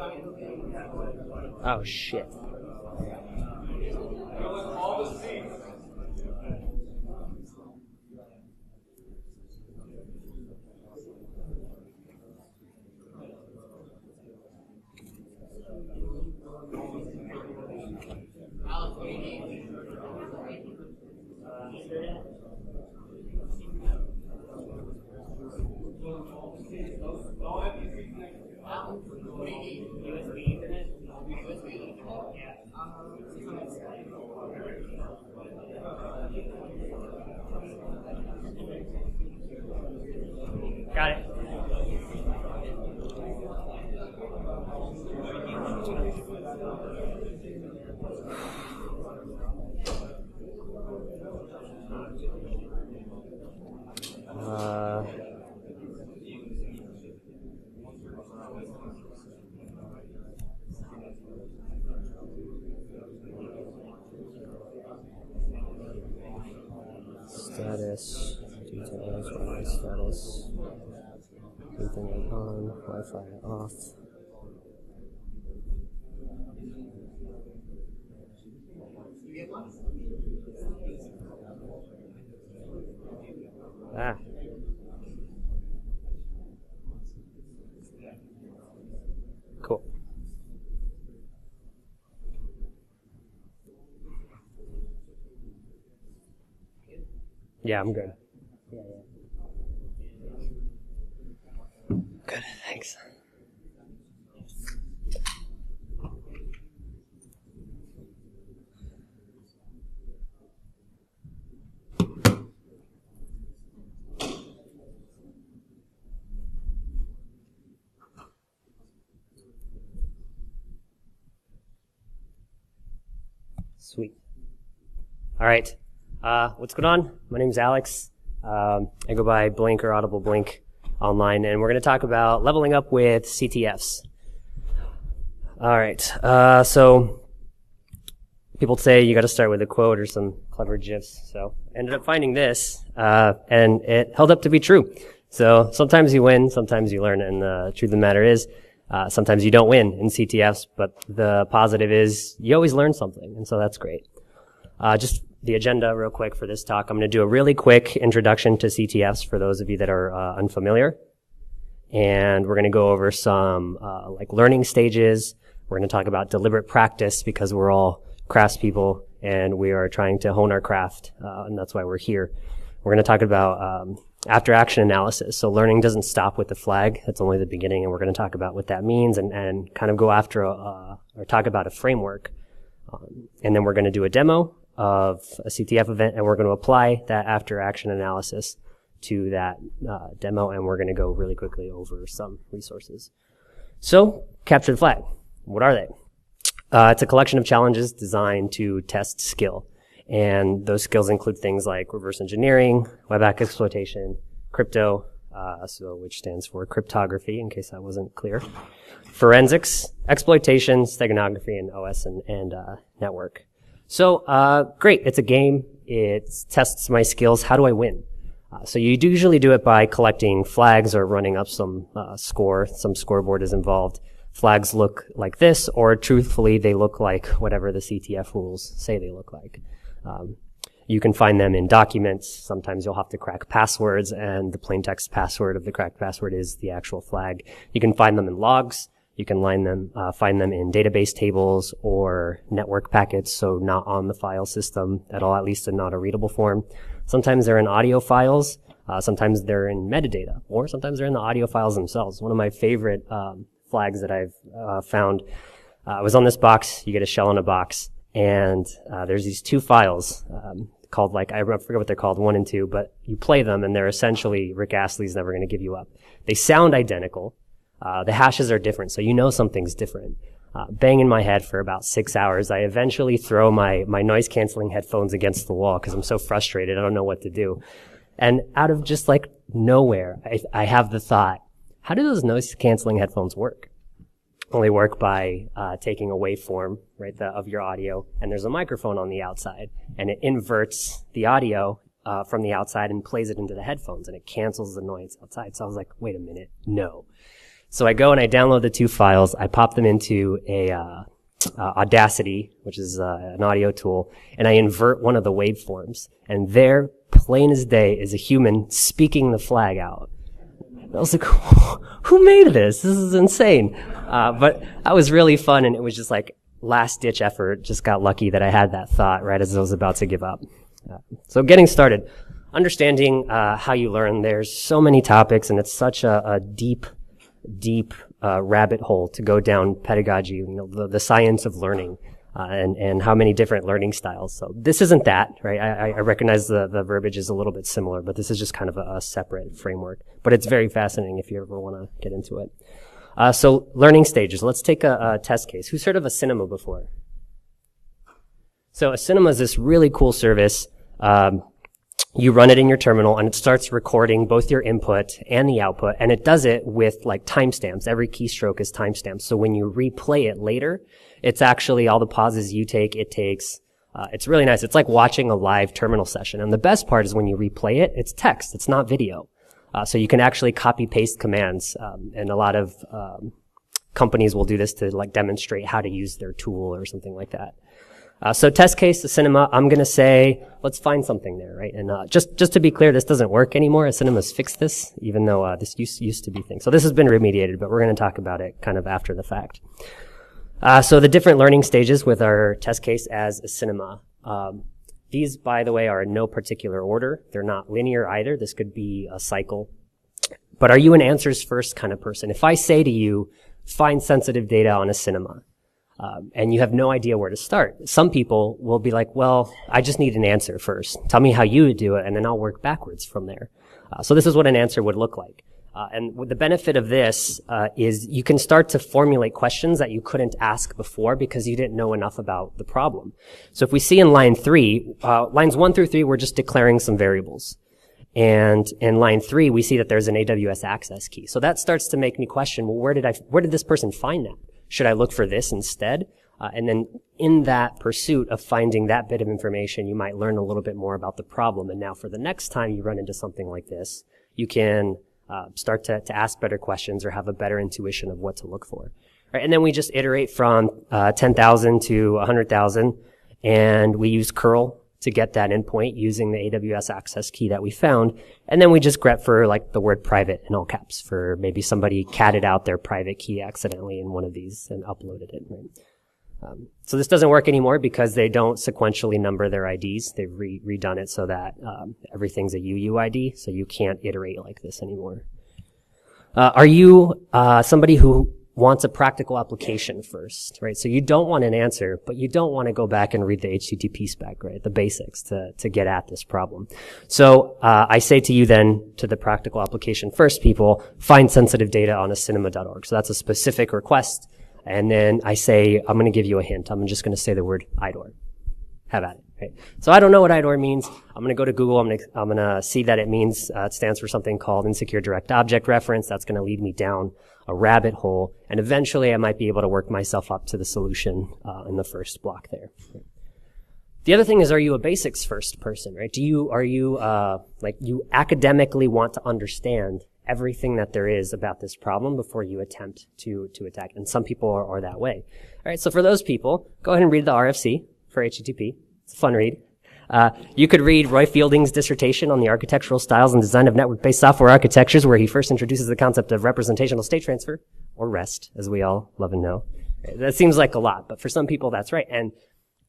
Oh, shit. Got it. Status, details, Wi-Fi status, Ethernet on, Wi-Fi off. Ah. Cool. Yeah, I'm good. Good, thanks. Sweet. All right. What's going on? My name's Alex. I go by Blink or Audible Blink online, and we're going to talk about leveling up with CTFs. All right. So people say you got to start with a quote or some clever GIFs. So I ended up finding this, and it held up to be true. So sometimes you win, sometimes you learn, and the truth of the matter is, sometimes you don't win in CTFs, but the positive is you always learn something, and so that's great. Just the agenda real quick for this talk. I'm going to do a really quick introduction to CTFs for those of you that are unfamiliar. And we're going to go over some like learning stages. We're going to talk about deliberate practice because we're all craftspeople and we are trying to hone our craft, and that's why we're here. We're going to talk about after action analysis. So learning doesn't stop with the flag. That's only the beginning, and we're going to talk about what that means and kind of go after or talk about a framework. And then we're going to do a demo of a CTF event, and we're going to apply that after action analysis to that demo, and we're going to go really quickly over some resources. So, capture the flag. What are they? It's a collection of challenges designed to test skill. And those skills include things like reverse engineering, web app exploitation, crypto, which stands for cryptography, in case that wasn't clear, forensics, exploitation, steganography, and OS and network. So, great. It's a game. It tests my skills. How do I win? So you usually do it by collecting flags or running up some score. Some scoreboard is involved. Flags look like this, or truthfully, they look like whatever the CTF rules say they look like. You can find them in documents. Sometimes you'll have to crack passwords, and the plain text password of the cracked password is the actual flag. You can find them in logs. You can find them in database tables or network packets, so not on the file system at all, at least in not a readable form. Sometimes they're in audio files. Sometimes they're in metadata, or sometimes they're in the audio files themselves. One of my favorite flags that I've found was on this box. You get a shell in a box, and there's these two files called, like, I forget what they're called, 1 and 2, but you play them, and they're essentially Rick Astley's Never Gonna Give You Up. They sound identical. The hashes are different, so you know something's different. Bang in my head for about 6 hours. I eventually throw my noise-canceling headphones against the wall because I'm so frustrated. I don't know what to do. And out of just, like, nowhere, I have the thought, how do those noise-canceling headphones work? Well, they work by taking a waveform, right, of your audio, and there's a microphone on the outside, and it inverts the audio from the outside and plays it into the headphones, and it cancels the noise outside. So I was like, wait a minute, no. So I go and I download the 2 files. I pop them into a Audacity, which is an audio tool, and I invert one of the waveforms. And there, plain as day, is a human speaking the flag out. I was like, who made this? This is insane. But that was really fun, and it was just like last-ditch effort. Just got lucky that I had that thought right as I was about to give up. So getting started. Understanding how you learn. There's so many topics, and it's such a deep rabbit hole to go down pedagogy, the science of learning, and how many different learning styles. So this isn't that, right? I recognize the verbiage is a little bit similar, but this is just kind of a separate framework. But it's very fascinating if you ever want to get into it. So learning stages. Let's take a test case. Who's heard of a cinema before? So a cinema is this really cool service. You run it in your terminal, and it starts recording both your input and the output, and it does it with like timestamps. Every keystroke is timestamps. So when you replay it later, it's actually all the pauses you take, it takes. It's really nice. It's like watching a live terminal session. And the best part is when you replay it, it's text. It's not video. So you can actually copy paste commands. And a lot of companies will do this to like demonstrate how to use their tool or something like that. So test case, the cinema, I'm going to say, let's find something there, right? And just to be clear, this doesn't work anymore. A cinema's fixed this, even though this used to be thing. So this has been remediated, but we're going to talk about it kind of after the fact. So the different learning stages with our test case as a cinema. These, by the way, are in no particular order. They're not linear either. This could be a cycle. But are you an answers first kind of person? If I say to you, find sensitive data on a cinema, and you have no idea where to start. Some people will be like, well, I just need an answer first. Tell me how you would do it, and then I'll work backwards from there. So this is what an answer would look like. And the benefit of this is you can start to formulate questions that you couldn't ask before because you didn't know enough about the problem. So if we see in line 3, lines 1 through 3, we're just declaring some variables. And in line 3, we see that there's an AWS access key. So that starts to make me question, well, where did this person find that? Should I look for this instead? And then in that pursuit of finding that bit of information, you might learn a little bit more about the problem. And now for the next time you run into something like this, you can start to ask better questions or have a better intuition of what to look for. Right, and then we just iterate from 10,000 to 100,000, and we use curl to get that endpoint using the AWS access key that we found. And then we just grep for like the word private in all caps for maybe somebody catted out their private key accidentally in one of these and uploaded it. Right? So this doesn't work anymore because they don't sequentially number their IDs. They've redone it so that everything's a UUID, so you can't iterate like this anymore. Are you somebody who wants a practical application first, right? So you don't want an answer, but you don't want to go back and read the HTTP spec, right? The basics to get at this problem. So I say to you then, to the practical application first people, find sensitive data on a cinema.org. So that's a specific request. And then I say, I'm going to give you a hint. I'm just going to say the word IDOR. Have at it. Right? So I don't know what IDOR means. I'm going to go to Google. I'm going to see that it means, it stands for something called Insecure Direct Object Reference. That's going to lead me down a rabbit hole. And eventually I might be able to work myself up to the solution, in the first block there. The other thing is, are you a basics first person, right? Are you you academically want to understand everything that there is about this problem before you attempt to attack? And some people are that way. All right. So for those people, go ahead and read the RFC for HTTP. It's a fun read. You could read Roy Fielding's dissertation on the architectural styles and design of network-based software architectures, where he first introduces the concept of representational state transfer, or REST, as we all love and know. That seems like a lot, but for some people that's right. And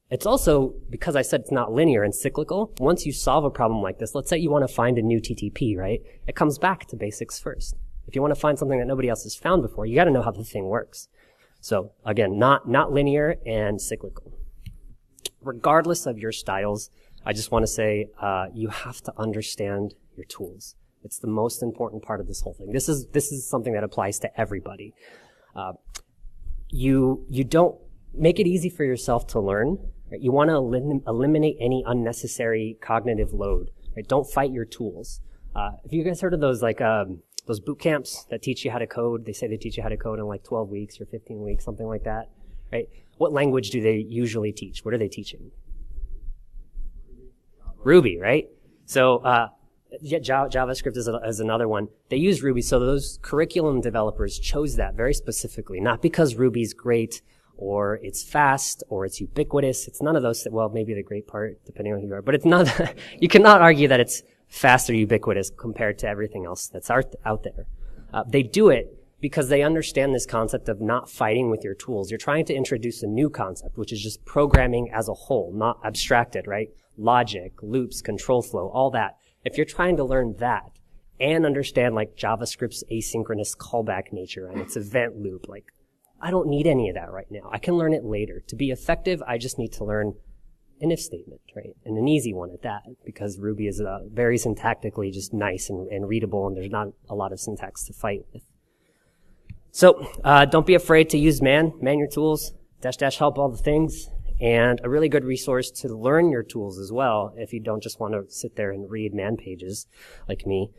it's also, because I said it's not linear and cyclical, once you solve a problem like this, let's say you want to find a new TTP, right? It comes back to basics first. If you want to find something that nobody else has found before, you got to know how the thing works. So again, not linear and cyclical. Regardless of your styles, I just want to say, you have to understand your tools. It's the most important part of this whole thing. This is something that applies to everybody. You don't make it easy for yourself to learn. Right? You want to eliminate any unnecessary cognitive load. Right? Don't fight your tools. Have you guys heard of those those boot camps that teach you how to code? They say they teach you how to code in like 12 weeks or 15 weeks, something like that. Right? What language do they usually teach? What are they teaching? Ruby, right? So Yeah, JavaScript is another one. They use Ruby, so those curriculum developers chose that very specifically, not because Ruby's great or it's fast or it's ubiquitous. It's none of those. Well, maybe the great part, depending on who you are, but it's not. You cannot argue that it's fast or ubiquitous compared to everything else that's out there. They do it because they understand this concept of not fighting with your tools. You're trying to introduce a new concept, which is just programming as a whole, not abstracted, right? Logic, loops, control flow, all that. If you're trying to learn that and understand like JavaScript's asynchronous callback nature and its event loop, like I don't need any of that right now. I can learn it later. To be effective, I just need to learn an if statement, right? And an easy one at that, because Ruby is very syntactically just nice and readable, and there's not a lot of syntax to fight with. So don't be afraid to use man your tools, -- help all the things, and a really good resource to learn your tools as well if you don't just want to sit there and read man pages like me.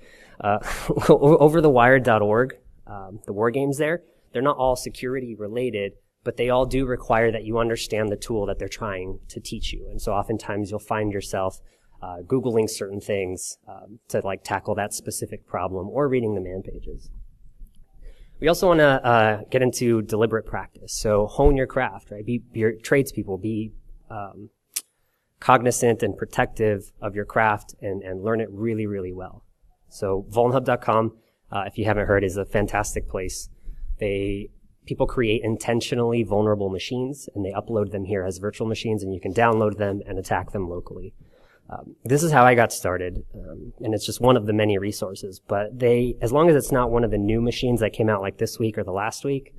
Overthewire.org, the war games there, they're not all security related, but they all do require that you understand the tool that they're trying to teach you. And so oftentimes you'll find yourself Googling certain things to like tackle that specific problem or reading the man pages. We also want to get into deliberate practice. So hone your craft, right? Be your tradespeople. Be cognizant and protective of your craft and learn it really, really well. So vulnhub.com, if you haven't heard, is a fantastic place. People create intentionally vulnerable machines, and they upload them here as virtual machines, and you can download them and attack them locally. This is how I got started, and it's just one of the many resources. But as long as it's not one of the new machines that came out like this week or the last week,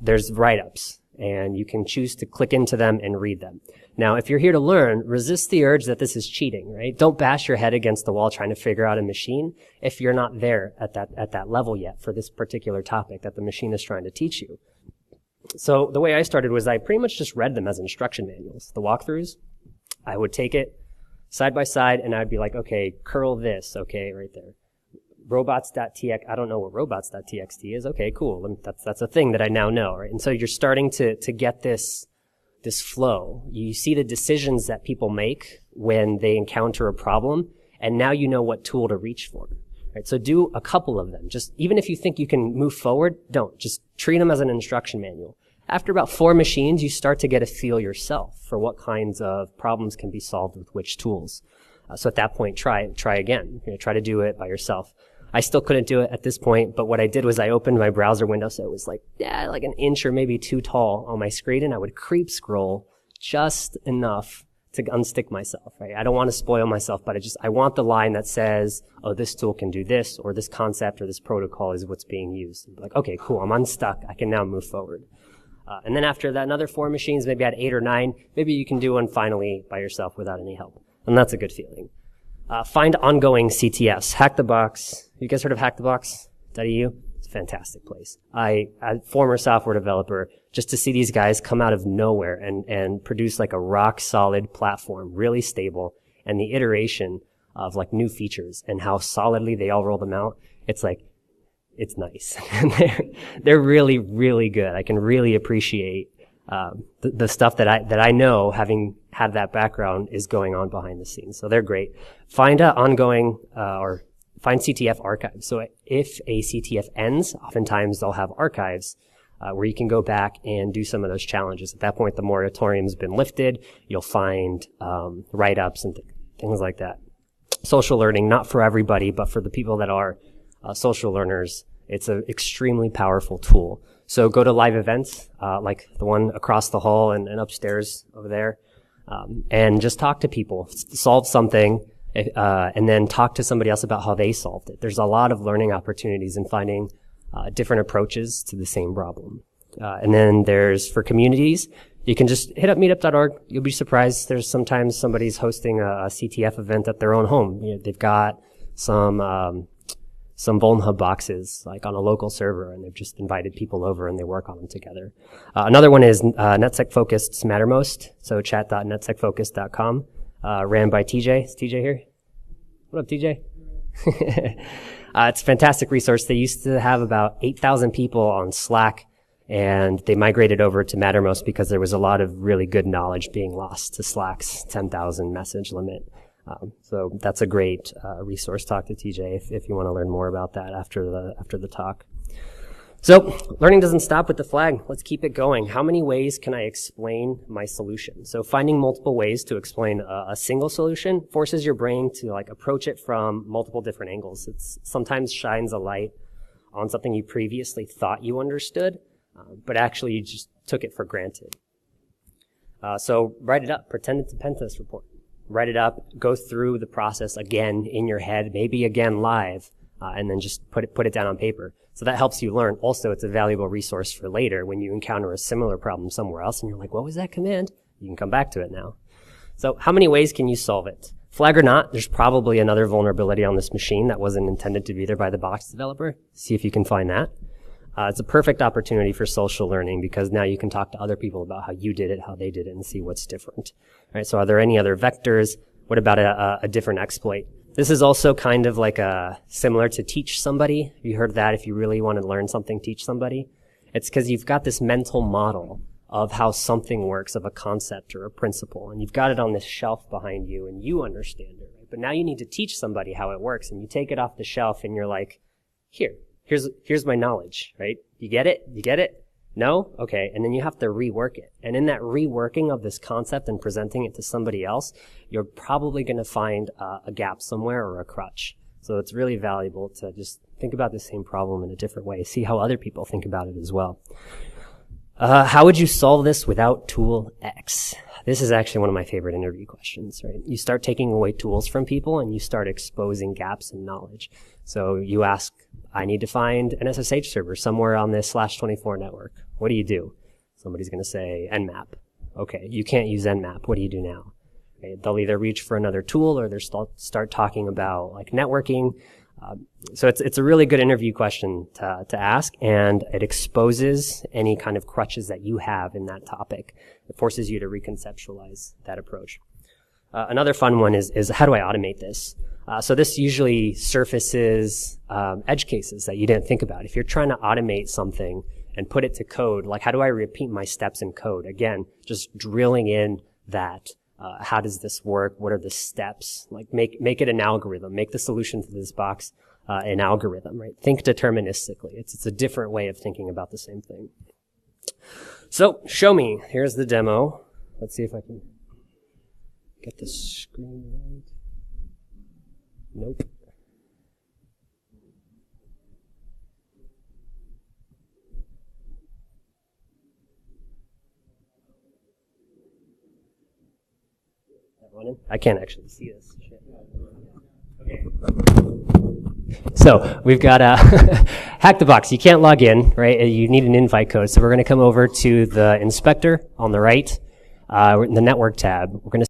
there's write-ups, and you can choose to click into them and read them. Now, if you're here to learn, resist the urge that this is cheating, right? Don't bash your head against the wall trying to figure out a machine if you're not there at that level yet for this particular topic that the machine is trying to teach you. So the way I started was I pretty much just read them as instruction manuals. The walkthroughs, I would take it side by side and I'd be like, okay, curl this, okay, right there. Robots.txt, I don't know what robots.txt is. Okay, cool. That's a thing that I now know, right? And so you're starting to get this flow. You see the decisions that people make when they encounter a problem, and now you know what tool to reach for, right? So do a couple of them. Just, even if you think you can move forward, don't. Just treat them as an instruction manual. After about 4 machines, you start to get a feel yourself for what kinds of problems can be solved with which tools. So at that point, try again. Try to do it by yourself. I still couldn't do it at this point, but what I did was I opened my browser window so it was like an inch or maybe 2 tall on my screen, and I would creep scroll just enough to unstick myself, right? I don't want to spoil myself, but I want the line that says, oh, this tool can do this, or this concept or this protocol is what's being used. Like, okay, cool, I'm unstuck. I can now move forward. And then after that, another 4 machines, maybe I had 8 or 9, maybe you can do one finally by yourself without any help. And that's a good feeling. Find ongoing CTFs. Hack the Box. You guys heard of hackthebox.eu? It's a fantastic place. I'm a former software developer, just to see these guys come out of nowhere and produce like a rock solid platform, really stable, and the iteration of like new features and how solidly they all roll them out. It's like, it's nice. they're really, really good. I can really appreciate the stuff that I know, having had that background, is going on behind the scenes. So they're great. Find or find CTF archives. So if a CTF ends, oftentimes they'll have archives where you can go back and do some of those challenges. At that point, the moratorium's been lifted. You'll find write-ups and things like that. Social learning, not for everybody, but for the people that are social learners, it's an extremely powerful tool. So go to live events, like the one across the hall and upstairs over there, and just talk to people, solve something, and then talk to somebody else about how they solved it. There's a lot of learning opportunities in finding different approaches to the same problem. And then there's, for communities, you can just hit up meetup.org. You'll be surprised. There's sometimes somebody's hosting a CTF event at their own home. They've got some Vulnhub boxes like on a local server, and they've just invited people over and they work on them together. Another one is NetSecFocused's Mattermost, so chat.netsecfocused.com, ran by TJ. Is TJ here? What up, TJ? It's a fantastic resource. They used to have about 8,000 people on Slack, and they migrated over to Mattermost because there was a lot of really good knowledge being lost to Slack's 10,000 message limit. So that's a great resource. Talk to TJ if you want to learn more about that after the talk. So learning doesn't stop with the flag. Let's keep it going. How many ways can I explain my solution? So finding multiple ways to explain a single solution forces your brain to like approach it from multiple different angles. It sometimes shines a light on something you previously thought you understood, but actually you just took it for granted. So write it up. Pretend it's a pen test report. Write it up. Go through the process again in your head, maybe again live, and then just put it down on paper. So that helps you learn. Also, it's a valuable resource for later when you encounter a similar problem somewhere else and you're like, what was that command? You can come back to it now. So how many ways can you solve it? Flag or not, there's probably another vulnerability on this machine that wasn't intended to be there by the box developer. See if you can find that. It's a perfect opportunity for social learning because now you can talk to other people about how you did it, how they did it, and see what's different. All right, so are there any other vectors? What about a different exploit? This is also kind of like similar to teach somebody. You heard that if you really want to learn something, teach somebody. It's because you've got this mental model of how something works, of a concept or a principle, and you've got it on this shelf behind you and you understand it, right? But now you need to teach somebody how it works and you take it off the shelf and you're like, here's my knowledge, right? You get it? You get it? No? Okay. And then you have to rework it. And in that reworking of this concept and presenting it to somebody else, you're probably going to find a gap somewhere or a crutch. So it's really valuable to just think about the same problem in a different way. See how other people think about it as well. How would you solve this without tool X? This is actually one of my favorite interview questions, right? You start taking away tools from people and you start exposing gaps in knowledge. So you ask, I need to find an SSH server somewhere on this /24 network. What do? Somebody's going to say Nmap. Okay, you can't use Nmap. What do you do now? Okay, they'll either reach for another tool or they'll start talking about like networking. So it's a really good interview question to ask, and it exposes any kind of crutches that you have in that topic. It forces you to reconceptualize that approach. Another fun one is how do I automate this? So this usually surfaces edge cases that you didn't think about. If you're trying to automate something and put it to code, like how do I repeat my steps in code? Again, just drilling in that. How does this work? What are the steps? Like make it an algorithm. Make the solution to this box an algorithm, right? Think deterministically. It's a different way of thinking about the same thing. So show me. Here's the demo. Let's see if I can get the screen right. Nope. I can't actually see this shit. Okay. So we've got hack the box. You can't log in, right? You need an invite code. So we're going to come over to the inspector on the right, in the network tab. We're going to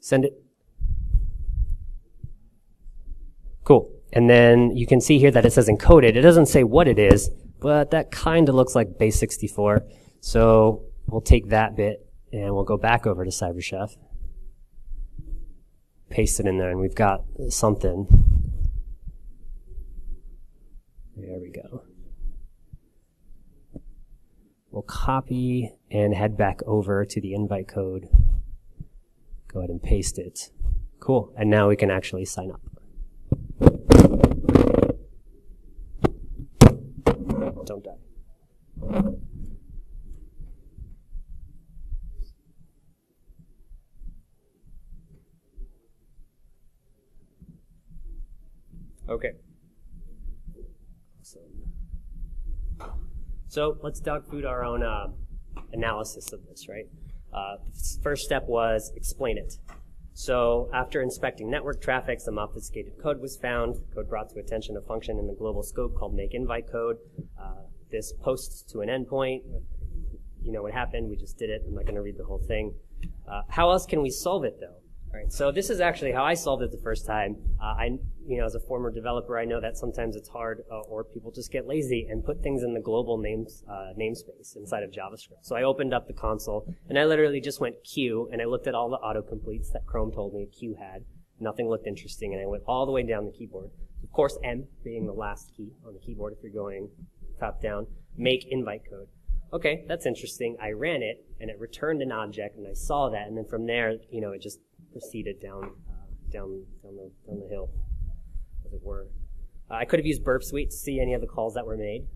Send it. Cool. And then you can see here that it says encoded. It doesn't say what it is, but that kind of looks like base 64. So we'll take that bit and we'll go back over to CyberChef. Paste it in there and we've got something. There we go. We'll copy and head back over to the invite code. Go ahead and paste it. Cool. And now we can actually sign up. Don't die. Okay. So let's dog food our own analysis of this, right? First step was explain it. So after inspecting network traffic, some obfuscated code was found. Code brought to attention a function in the global scope called make invite code. This posts to an endpoint. You know what happened. We just did it. I'm not going to read the whole thing. How else can we solve it, though? All right, so this is actually how I solved it the first time. As a former developer, I know that sometimes it's hard, or people just get lazy and put things in the global namespace inside of JavaScript. So I opened up the console, and I literally just went Q, and I looked at all the autocompletes that Chrome told me Q had. Nothing looked interesting, and I went all the way down the keyboard. Of course, M being the last key on the keyboard if you're going top down. Make invite code. Okay, that's interesting. I ran it, and it returned an object, and I saw that, and then from there, it just proceeded down the hill, as it were. I could have used Burp Suite to see any of the calls that were made.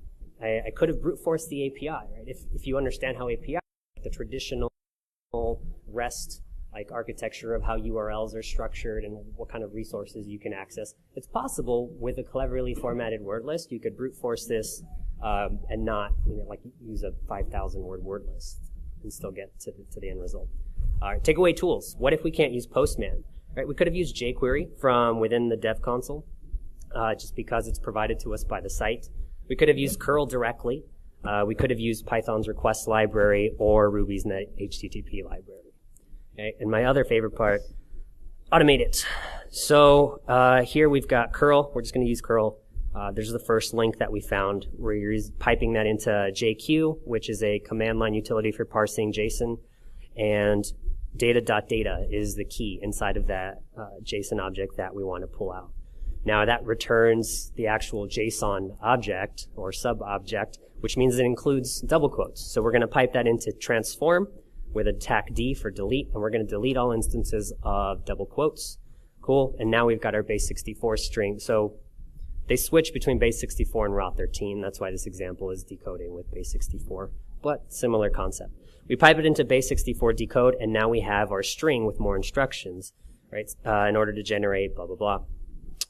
I could have brute forced the API, right? If you understand how API, the traditional REST architecture of how URLs are structured and what kind of resources you can access, it's possible with a cleverly formatted word list you could brute force this and not use a 5,000 word list and still get to the end result. All right, takeaway tools. What if we can't use Postman? Right, we could have used jQuery from within the dev console, just because it's provided to us by the site. We could have used curl directly. We could have used Python's request library or Ruby's HTTP library. Okay, and my other favorite part, automate it. So here we've got curl. We're just going to use curl. There's the first link that we found where you're piping that into JQ, which is a command line utility for parsing JSON, and data.data is the key inside of that JSON object that we want to pull out. Now that returns the actual JSON object or sub-object, which means it includes double quotes. So we're going to pipe that into transform with a tac D for delete, and we're going to delete all instances of double quotes. Cool. And now we've got our base 64 string. So they switch between base 64 and raw 13. That's why this example is decoding with base 64, but similar concept. We pipe it into base 64 decode, and now we have our string with more instructions, right, in order to generate blah, blah, blah.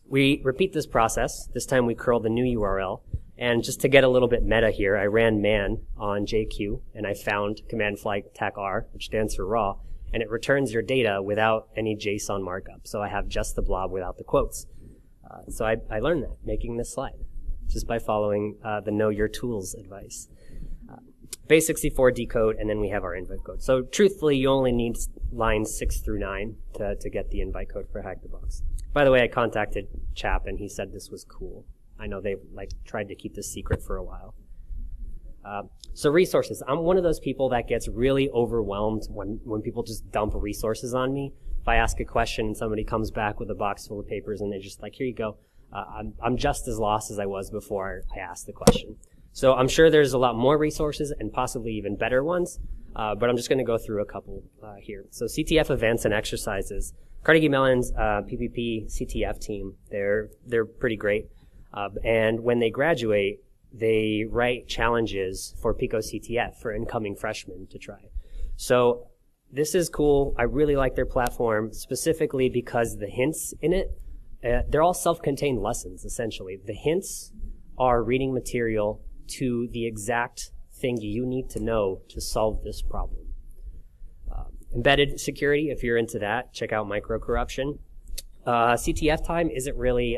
We repeat this process. This time we curl the new URL. And just to get a little bit meta here, I ran man on JQ, and I found command flag tac R, which stands for raw, and it returns your data without any JSON markup. So I have just the blob without the quotes. So I learned that making this slide just by following the know your tools advice. Base 64 decode, and then we have our invite code. So truthfully, you only need lines 6 through 9 to get the invite code for Hack the Box. By the way, I contacted Chap, and he said this was cool. I know they've tried to keep this secret for a while. So resources. I'm one of those people that gets really overwhelmed when people just dump resources on me. If I ask a question and somebody comes back with a box full of papers and they're just like, here you go. I'm just as lost as I was before I asked the question. So I'm sure there's a lot more resources and possibly even better ones, but I'm just going to go through a couple here. So CTF events and exercises. Carnegie Mellon's PPP CTF team, they're pretty great. And when they graduate, they write challenges for Pico CTF for incoming freshmen to try. So this is cool. I really like their platform specifically because the hints in it, they're all self-contained lessons, essentially. The hints are reading material to the exact thing you need to know to solve this problem. Embedded security, if you're into that, check out micro-corruption. CTF time isn't really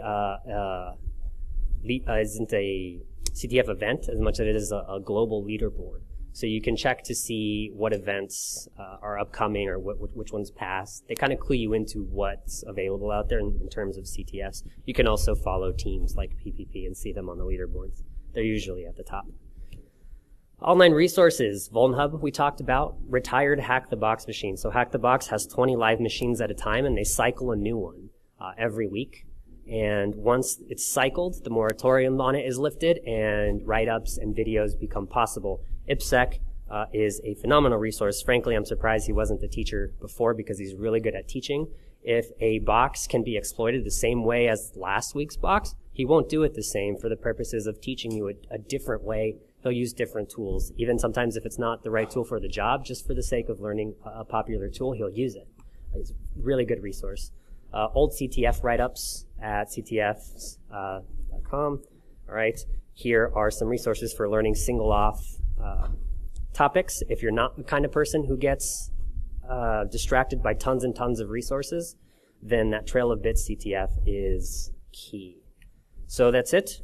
isn't a CTF event as much as it is a global leaderboard. So you can check to see what events are upcoming or which ones passed. They kind of clue you into what's available out there in terms of CTFs. You can also follow teams like PPP and see them on the leaderboards. They're usually at the top. Online resources, VulnHub we talked about, retired Hack the Box machine. So Hack the Box has 20 live machines at a time, and they cycle a new one every week. And once it's cycled, the moratorium on it is lifted, and write-ups and videos become possible. IPSEC is a phenomenal resource. Frankly, I'm surprised he wasn't the teacher before because he's really good at teaching. If a box can be exploited the same way as last week's box, he won't do it the same for the purposes of teaching you a different way. He'll use different tools. Even sometimes if it's not the right tool for the job, just for the sake of learning a popular tool, he'll use it. It's a really good resource. Old CTF write-ups at ctfs.com. All right. Here are some resources for learning single-off topics. If you're not the kind of person who gets distracted by tons and tons of resources, then that Trail of Bits CTF is key. So that's it.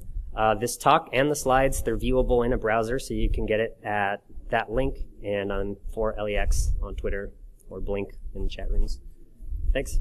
This talk and the slides, they're viewable in a browser, so you can get it at that link and on 4LEX on Twitter or Blink in the chat rooms. Thanks.